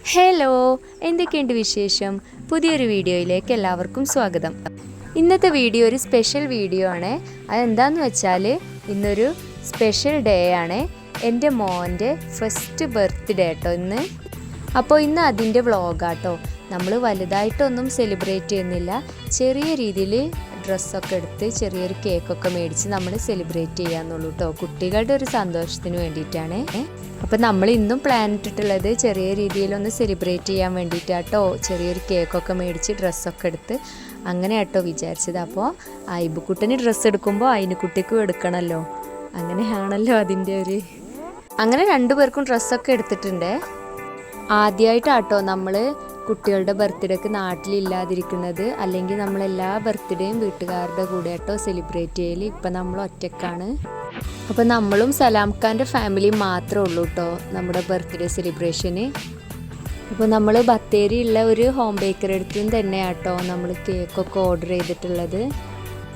Hello, എന്തൊക്കെയുണ്ട് വിശേഷം? പുതിയൊരു വീഡിയോയിലേക്ക് എല്ലാവർക്കും സ്വാഗതം. ഇന്നത്തെ വീഡിയോ ഒരു സ്പെഷ്യൽ വീഡിയോ ആണ്. അതെന്താണെന്ന് വെച്ചാൽ ഇന്നൊരു സ്പെഷ്യൽ ഡേ ആണ്. എൻ്റെ മോൻ്റെ ഫസ്റ്റ് ബർത്ത്ഡേ കേട്ടോ ഇന്ന്. അപ്പോൾ ഇന്ന് അതിൻ്റെ വ്ളോഗാട്ടോ. നമ്മൾ വലുതായിട്ടൊന്നും സെലിബ്രേറ്റ് ചെയ്യുന്നില്ല. ചെറിയ രീതിയിൽ ഡ്രസ്സൊക്കെ എടുത്ത് ചെറിയൊരു കേക്കൊക്കെ മേടിച്ച് നമ്മൾ സെലിബ്രേറ്റ് ചെയ്യാന്നുള്ളൂ കേട്ടോ. കുട്ടികളുടെ ഒരു സന്തോഷത്തിന് വേണ്ടിയിട്ടാണ്. അപ്പോൾ നമ്മൾ ഇന്നും പ്ലാൻ ഇട്ടിട്ടുള്ളത് ചെറിയ രീതിയിലൊന്ന് സെലിബ്രേറ്റ് ചെയ്യാൻ വേണ്ടിയിട്ടാട്ടോ. ചെറിയൊരു കേക്കൊക്കെ മേടിച്ച് ഡ്രസ്സൊക്കെ എടുത്ത് അങ്ങനെ ആട്ടോ വിചാരിച്ചത്. അപ്പോൾ ഐബുക്കുട്ടന് ഡ്രസ്സ് എടുക്കുമ്പോൾ അയിനുക്കുട്ടിക്കും എടുക്കണമല്ലോ, അങ്ങനെയാണല്ലോ അതിൻ്റെ ഒരു. അങ്ങനെ രണ്ടുപേർക്കും ഡ്രസ്സൊക്കെ എടുത്തിട്ടുണ്ട്. ആദ്യമായിട്ടാട്ടോ നമ്മൾ കുട്ടികളുടെ ബർത്ത്ഡേക്ക് നാട്ടിലില്ലാതിരിക്കുന്നത്. അല്ലെങ്കിൽ നമ്മളെല്ലാ ബർത്ത്ഡേയും വീട്ടുകാരുടെ കൂടെ ആട്ടോ സെലിബ്രേറ്റ് ചെയ്യൽ. ഇപ്പം നമ്മൾ ഒറ്റക്കാണ്. അപ്പോൾ നമ്മളും സലാം ഖാൻ്റെ ഫാമിലിയും മാത്രമേ ഉള്ളൂ കേട്ടോ നമ്മുടെ ബർത്ത്ഡേ സെലിബ്രേഷന്. അപ്പോൾ നമ്മൾ ബത്തേരിയുള്ള ഒരു ഹോം ബേക്കറി അടുത്ത് തന്നെയാട്ടോ നമ്മൾ കേക്കൊക്കെ ഓർഡർ ചെയ്തിട്ടുള്ളത്.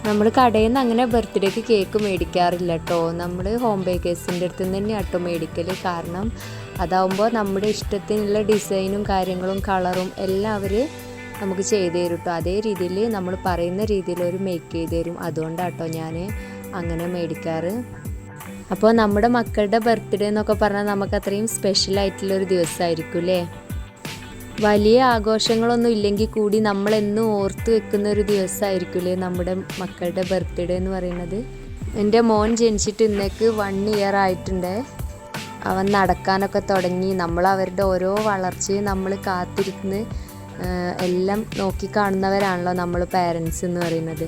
നമ്മൾ കടയിൽ നിന്ന് അങ്ങനെ ബർത്ത്ഡേക്ക് കേക്ക് മേടിക്കാറില്ല കേട്ടോ. നമ്മൾ ഹോം ബേക്കേഴ്സിൻ്റെ അടുത്ത് നിന്ന് തന്നെ ആട്ടോ മേടിക്കൽ. കാരണം അതാവുമ്പോൾ നമ്മുടെ ഇഷ്ടത്തിനുള്ള ഡിസൈനും കാര്യങ്ങളും കളറും എല്ലാം അവർ നമുക്ക് ചെയ്ത് തരും കേട്ടോ. അതേ രീതിയിൽ നമ്മൾ പറയുന്ന രീതിയിൽ അവർ മേക്ക് ചെയ്ത് തരും. അതുകൊണ്ടാട്ടോ ഞാൻ അങ്ങനെ മേടിക്കാറ്. അപ്പോൾ നമ്മുടെ മക്കളുടെ ബർത്ത്ഡേ എന്നൊക്കെ പറഞ്ഞാൽ നമുക്ക് അത്രയും സ്പെഷ്യലായിട്ടുള്ളൊരു ദിവസമായിരിക്കും അല്ലേ. വലിയ ആഘോഷങ്ങളൊന്നും ഇല്ലെങ്കിൽ കൂടി നമ്മളെന്നും ഓർത്ത് വെക്കുന്ന ഒരു ദിവസമായിരിക്കില്ലേ നമ്മുടെ മക്കളുടെ ബർത്ത്ഡേ എന്ന് പറയുന്നത്. എൻ്റെ മോൻ ജനിച്ചിട്ട് ഇന്നേക്ക് 1 ഇയർ ആയിട്ടുണ്ട്. അവൻ നടക്കാനൊക്കെ തുടങ്ങി. നമ്മൾ അവരുടെ ഓരോ വളർച്ചയും നമ്മൾ കാത്തിരിക്കുന്ന എല്ലാം നോക്കി കാണുന്നവരാണല്ലോ നമ്മൾ പാരൻസ് എന്ന് പറയുന്നത്.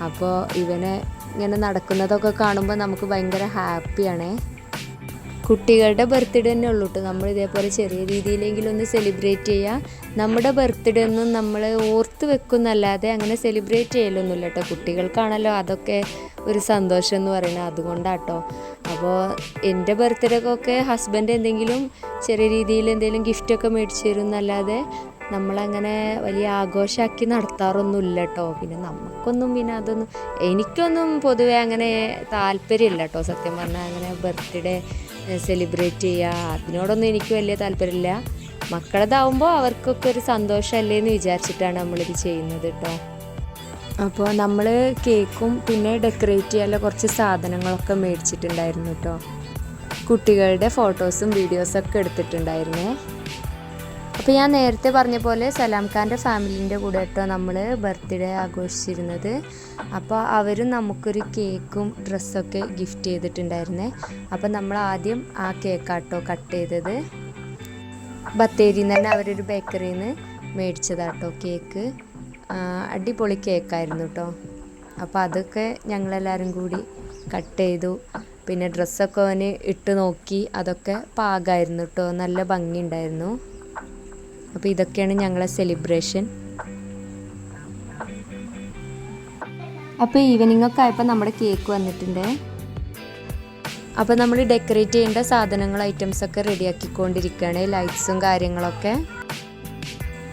അപ്പോൾ ഇവനെ ഇങ്ങനെ നടക്കുന്നതൊക്കെ കാണുമ്പോൾ നമുക്ക് ഭയങ്കര ഹാപ്പിയാണേ. കുട്ടികളുടെ ബർത്ത്ഡേ തന്നെ ഉള്ളൂ കേട്ടോ നമ്മൾ ഇതേപോലെ ചെറിയ രീതിയിലെങ്കിലും ഒന്ന് സെലിബ്രേറ്റ് ചെയ്യുക. നമ്മുടെ ബർത്ത്ഡേ ഒന്നും നമ്മൾ ഓർത്ത് വെക്കുന്നല്ലാതെ അങ്ങനെ സെലിബ്രേറ്റ് ചെയ്യലൊന്നുമില്ല കേട്ടോ. കുട്ടികൾക്കാണല്ലോ അതൊക്കെ ഒരു സന്തോഷം എന്ന് പറയുന്നത്. അതുകൊണ്ടാട്ടോ. അപ്പോൾ എൻ്റെ ബർത്ത്ഡേക്കൊക്കെ ഹസ്ബൻഡ് എന്തെങ്കിലും ചെറിയ രീതിയിൽ എന്തെങ്കിലും ഗിഫ്റ്റൊക്കെ മേടിച്ച് തരും എന്നല്ലാതെ നമ്മളങ്ങനെ വലിയ ആഘോഷമാക്കി നടത്താറൊന്നുമില്ല കേട്ടോ. പിന്നെ നമുക്കൊന്നും പിന്നെ അതൊന്നും എനിക്കൊന്നും പൊതുവേ അങ്ങനെ താല്പര്യമില്ല കേട്ടോ. സത്യം പറഞ്ഞാൽ അങ്ങനെ ബർത്ത്ഡേ സെലിബ്രേറ്റ് ചെയ്യുക അതിനോടൊന്നും എനിക്ക് വലിയ താല്പര്യമില്ല. മക്കളതാവുമ്പോൾ അവർക്കൊക്കെ ഒരു സന്തോഷമല്ലേ എന്ന് വിചാരിച്ചിട്ടാണ് നമ്മളിത് ചെയ്യുന്നത് കേട്ടോ. അപ്പോൾ നമ്മൾ കേക്കും പിന്നെ ഡെക്കറേറ്റ് ചെയ്യാനുള്ള കുറച്ച് സാധനങ്ങളൊക്കെ മേടിച്ചിട്ടുണ്ടായിരുന്നു കേട്ടോ. കുട്ടികളുടെ ഫോട്ടോസും വീഡിയോസൊക്കെ എടുത്തിട്ടുണ്ടായിരുന്നേ. അപ്പോൾ ഞാൻ നേരത്തെ പറഞ്ഞ പോലെ സലാം ഖാൻ്റെ ഫാമിലിൻ്റെ കൂടെ കേട്ടോ നമ്മൾ ബർത്ത്ഡേ ആഘോഷിച്ചിരുന്നത്. അപ്പോൾ അവരും നമുക്കൊരു കേക്കും ഡ്രസ്സൊക്കെ ഗിഫ്റ്റ് ചെയ്തിട്ടുണ്ടായിരുന്നേ. അപ്പോൾ നമ്മൾ ആദ്യം ആ കേക്കാട്ടോ കട്ട് ചെയ്തത്. ബത്തേരിയിൽ നിന്ന് തന്നെ അവരൊരു ബേക്കറിയിൽ നിന്ന് മേടിച്ചതാട്ടോ കേക്ക്. അടിപൊളി കേക്കായിരുന്നു കേട്ടോ. അപ്പോൾ അതൊക്കെ ഞങ്ങളെല്ലാവരും കൂടി കട്ട് ചെയ്തു. പിന്നെ ഡ്രസ്സൊക്കെ അവന് ഇട്ട് നോക്കി. അതൊക്കെ പാകമായിരുന്നു കേട്ടോ. നല്ല ഭംഗിയുണ്ടായിരുന്നു. അപ്പോൾ ഇതൊക്കെയാണ് ഞങ്ങളെ സെലിബ്രേഷൻ. അപ്പോൾ ഈവനിങ് ഒക്കെ ആയപ്പോൾ നമ്മുടെ കേക്ക് വന്നിട്ടുണ്ട്. അപ്പോൾ നമ്മൾ ഡെക്കറേറ്റ് ചെയ്യേണ്ട സാധനങ്ങൾ ഐറ്റംസൊക്കെ റെഡിയാക്കിക്കൊണ്ടിരിക്കുകയാണ്, ലൈറ്റ്സും കാര്യങ്ങളൊക്കെ.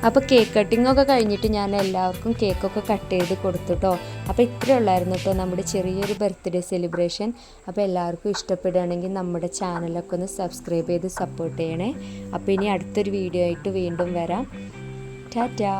അപ്പോൾ കേക്ക് കട്ടിങ്ങൊക്കെ കഴിഞ്ഞിട്ട് ഞാൻ എല്ലാവർക്കും കേക്കൊക്കെ കട്ട് ചെയ്ത് കൊടുത്തു കേട്ടോ. അപ്പോൾ ഇത്രയേ ഉള്ളായിരുന്നു കേട്ടോ നമ്മുടെ ചെറിയൊരു ബർത്ത്ഡേ സെലിബ്രേഷൻ. അപ്പോൾ എല്ലാവർക്കും ഇഷ്ടപ്പെടുകയാണെങ്കിൽ നമ്മുടെ ചാനലൊക്കെ ഒന്ന് സബ്സ്ക്രൈബ് ചെയ്ത് സപ്പോർട്ട് ചെയ്യണേ. അപ്പോൾ ഇനി അടുത്തൊരു വീഡിയോ ആയിട്ട് വീണ്ടും വരാം. ടാറ്റാ.